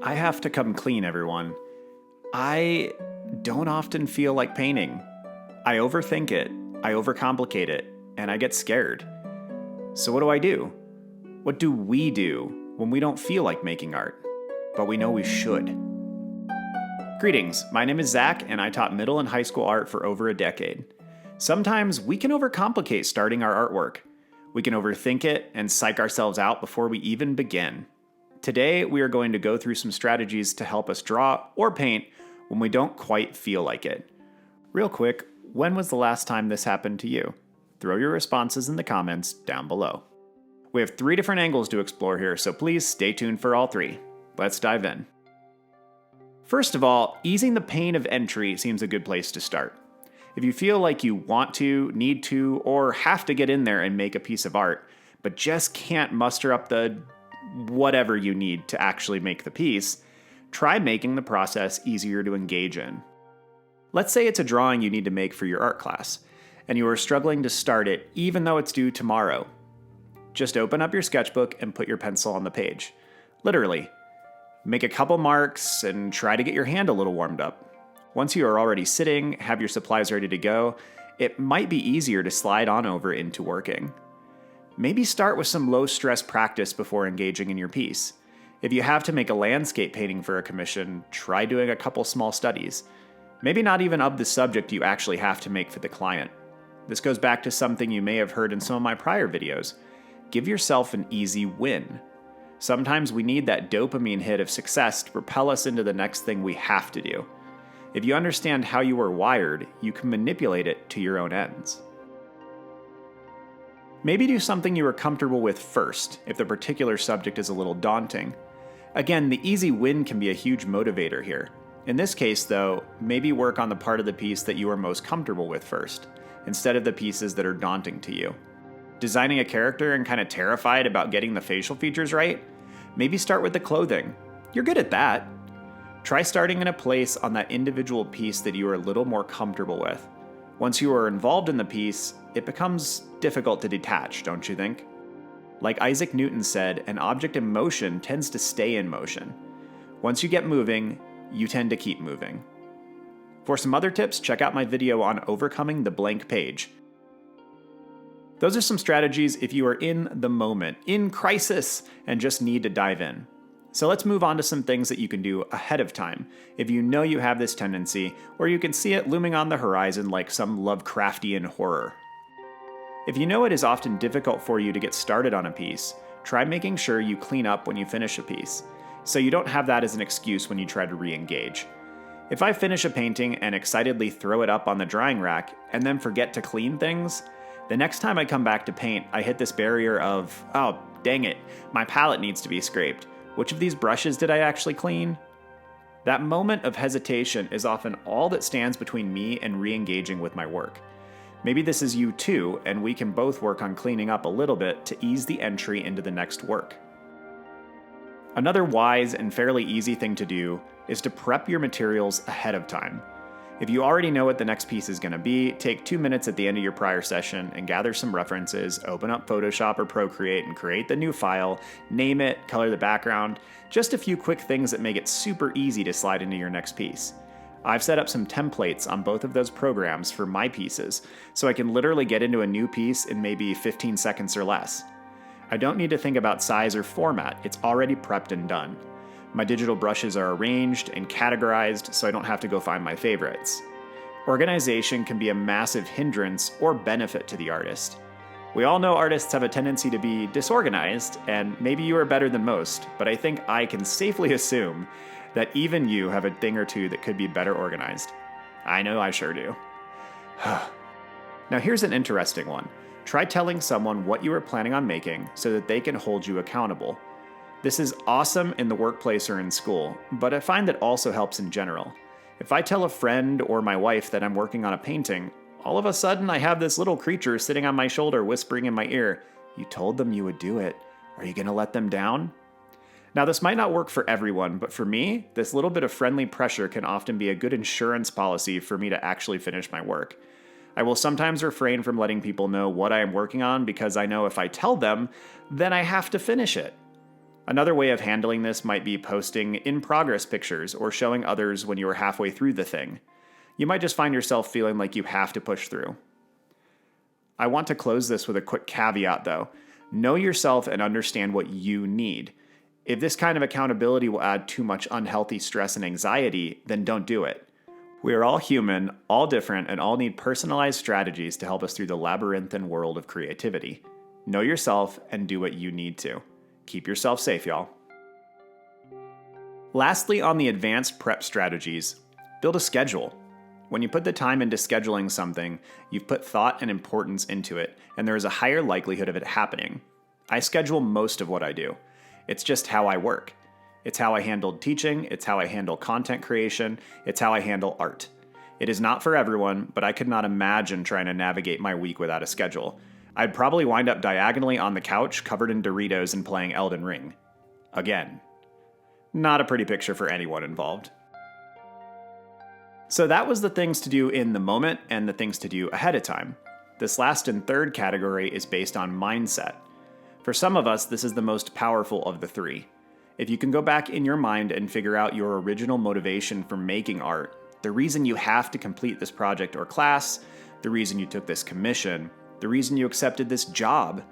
I have to come clean, everyone. I don't often feel like painting. I overthink it, I overcomplicate it, and I get scared. So what do? What do we do when we don't feel like making art, but we know we should? Greetings, my name is Zach, and I taught middle and high school art for over a decade. Sometimes we can overcomplicate starting our artwork. We can overthink it and psych ourselves out before we even begin. Today, we are going to go through some strategies to help us draw or paint when we don't quite feel like it. Real quick, when was the last time this happened to you? Throw your responses in the comments down below. We have 3 different angles to explore here, so please stay tuned for all 3. Let's dive in. First of all, easing the pain of entry seems a good place to start. If you feel like you want to, need to, or have to get in there and make a piece of art, but just can't muster up the whatever you need to actually make the piece, try making the process easier to engage in. Let's say it's a drawing you need to make for your art class, and you are struggling to start it even though it's due tomorrow. Just open up your sketchbook and put your pencil on the page. Literally. Make a couple marks and try to get your hand a little warmed up. Once you are already sitting, have your supplies ready to go, it might be easier to slide on over into working. Maybe start with some low-stress practice before engaging in your piece. If you have to make a landscape painting for a commission, try doing a couple small studies. Maybe not even of the subject you actually have to make for the client. This goes back to something you may have heard in some of my prior videos. Give yourself an easy win. Sometimes we need that dopamine hit of success to propel us into the next thing we have to do. If you understand how you are wired, you can manipulate it to your own ends. Maybe do something you are comfortable with first, if the particular subject is a little daunting. Again, the easy win can be a huge motivator here. In this case, though, maybe work on the part of the piece that you are most comfortable with first, instead of the pieces that are daunting to you. Designing a character and kind of terrified about getting the facial features right? Maybe start with the clothing. You're good at that. Try starting in a place on that individual piece that you are a little more comfortable with. Once you are involved in the piece, it becomes difficult to detach, don't you think? Like Isaac Newton said, an object in motion tends to stay in motion. Once you get moving, you tend to keep moving. For some other tips, check out my video on overcoming the blank page. Those are some strategies if you are in the moment, in crisis, and just need to dive in. So let's move on to some things that you can do ahead of time if you know you have this tendency, or you can see it looming on the horizon like some Lovecraftian horror. If you know it is often difficult for you to get started on a piece, try making sure you clean up when you finish a piece, so you don't have that as an excuse when you try to re-engage. If I finish a painting and excitedly throw it up on the drying rack and then forget to clean things, the next time I come back to paint, I hit this barrier of, oh, dang it, my palette needs to be scraped. Which of these brushes did I actually clean? That moment of hesitation is often all that stands between me and re-engaging with my work. Maybe this is you too, and we can both work on cleaning up a little bit to ease the entry into the next work. Another wise and fairly easy thing to do is to prep your materials ahead of time. If you already know what the next piece is going to be, take 2 minutes at the end of your prior session and gather some references, open up Photoshop or Procreate and create the new file, name it, color the background, just a few quick things that make it super easy to slide into your next piece. I've set up some templates on both of those programs for my pieces, so I can literally get into a new piece in maybe 15 seconds or less. I don't need to think about size or format, it's already prepped and done. My digital brushes are arranged and categorized so I don't have to go find my favorites. Organization can be a massive hindrance or benefit to the artist. We all know artists have a tendency to be disorganized, and maybe you are better than most, but I think I can safely assume that even you have a thing or two that could be better organized. I know I sure do. Now here's an interesting one. Try telling someone what you are planning on making so that they can hold you accountable. This is awesome in the workplace or in school, but I find that also helps in general. If I tell a friend or my wife that I'm working on a painting, all of a sudden I have this little creature sitting on my shoulder whispering in my ear, "You told them you would do it. Are you going to let them down?" Now this might not work for everyone, but for me, this little bit of friendly pressure can often be a good insurance policy for me to actually finish my work. I will sometimes refrain from letting people know what I am working on because I know if I tell them, then I have to finish it. Another way of handling this might be posting in-progress pictures or showing others when you are halfway through the thing. You might just find yourself feeling like you have to push through. I want to close this with a quick caveat though. Know yourself and understand what you need. If this kind of accountability will add too much unhealthy stress and anxiety, then don't do it. We are all human, all different, and all need personalized strategies to help us through the labyrinthine world of creativity. Know yourself and do what you need to. Keep yourself safe, y'all. Lastly, on the advanced prep strategies, build a schedule. When you put the time into scheduling something, you've put thought and importance into it, and there is a higher likelihood of it happening. I schedule most of what I do. It's just how I work. It's how I handled teaching, it's how I handle content creation, it's how I handle art. It is not for everyone, but I could not imagine trying to navigate my week without a schedule. I'd probably wind up diagonally on the couch covered in Doritos and playing Elden Ring. Again. Not a pretty picture for anyone involved. So that was the things to do in the moment and the things to do ahead of time. This last and third category is based on mindset. For some of us, this is the most powerful of the three. If you can go back in your mind and figure out your original motivation for making art, the reason you have to complete this project or class, the reason you took this commission, the reason you accepted this job,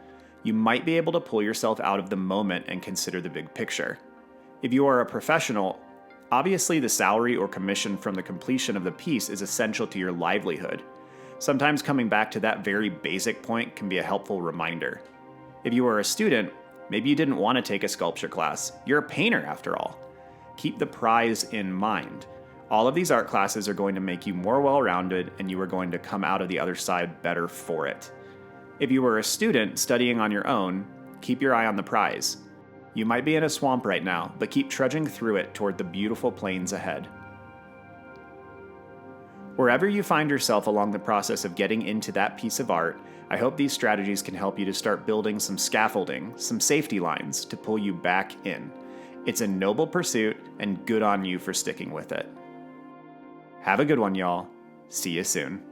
you might be able to pull yourself out of the moment and consider the big picture. If you are a professional, obviously the salary or commission from the completion of the piece is essential to your livelihood. Sometimes coming back to that very basic point can be a helpful reminder. If you are a student, maybe you didn't want to take a sculpture class. You're a painter after all. Keep the prize in mind. All of these art classes are going to make you more well-rounded, and you are going to come out of the other side better for it. If you were a student studying on your own, keep your eye on the prize. You might be in a swamp right now, but keep trudging through it toward the beautiful plains ahead. Wherever you find yourself along the process of getting into that piece of art, I hope these strategies can help you to start building some scaffolding, some safety lines to pull you back in. It's a noble pursuit, and good on you for sticking with it. Have a good one, y'all. See you soon.